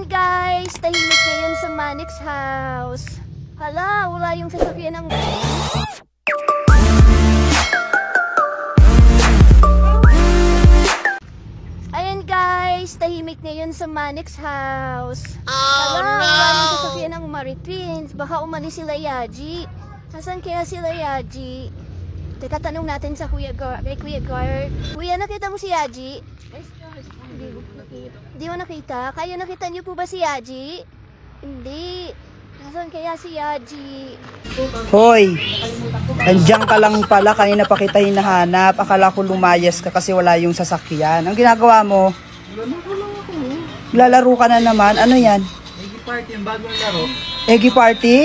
Ayan guys, tahimik ngayon sa Manik's house. Hala, wala yung sasakyan ng Ayan guys, tahimik ngayon sa Manik's house. Hala, wala yung sasakyan ng Maritwins. Baka umalis sila Yaji. Nasaan kaya sila Yaji? Teka, tanong natin sa kay Kuya Gar. Kuya, nakita mo si Yaji? Hindi mo nakita? Kayo nakita niyo po ba si Yaji? Hindi. Nasaan kaya si Yaji? Hoy, nandiyan ka lang pala. Kanina pa kita hinahanap. Akala ko lumayas ka kasi wala yung sasakyan. Ang ginagawa mo? Lalaro ka na naman. Ano yan? Eggy party, yung bagong laro. Eggy party?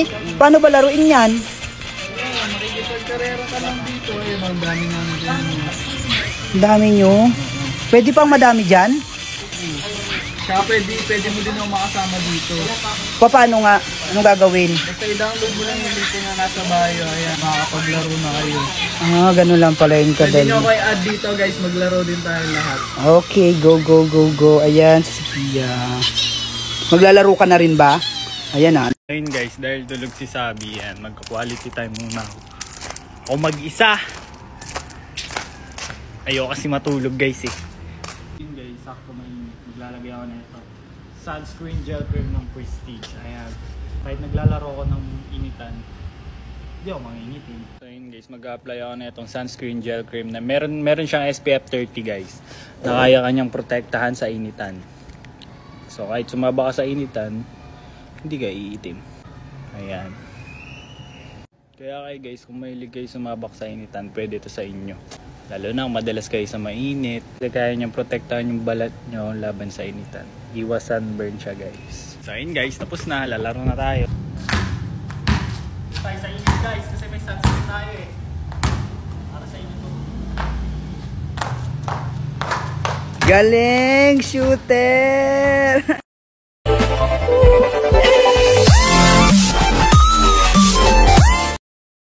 Paano ba laruin yan? Makikipagkarera ka lang dito. Ayun, ang dami namin dyan. Ang dami nyo. Pwede pang madami dyan? Kaya pwede mo din ako makasama dito. Paano nga? Anong gagawin? Basta i-download mo lang yung link na nasa bio. Ayan, makakapaglaro na kayo. Ah, ganun lang pala yung Pwede kadali. nyo ako i-add dito guys. Maglaro din tayo lahat. Okay, go. Ayan, si Sophia. Maglalaro ka na rin ba? Ayan na. Ayun guys, dahil tulog si Sabi, yan, magka-quality time muna ako. Ako mag-isa. Ayoko kasi matulog guys eh. Yun guys, sakto mainit. Maglalagay ako na ito. Sunscreen gel cream ng Prestige. Ayan. Kahit naglalaro ako ng initan, hindi ako mangingitin. So yun guys, mag-apply ako na itong sunscreen gel cream na meron siyang SPF 30 guys. Na kaya kanyang protektahan sa initan. So kahit sumaba ka sa initan, hindi ka iitim. Ayan. Kaya kayo guys, kung mahilig kayo sumabak sa initan, pwede ito sa inyo. Lalo na kung madalas kayo sa mainit. Kasi kaya niyang protektahan yung balat nyo laban sa initan. Iwas sunburn siya guys. So ayun guys, tapos na. Lalaro na tayo. Tayo sa init guys, kasi may sunscreen tayo eh. Para sa inyo to. Galing, shooter!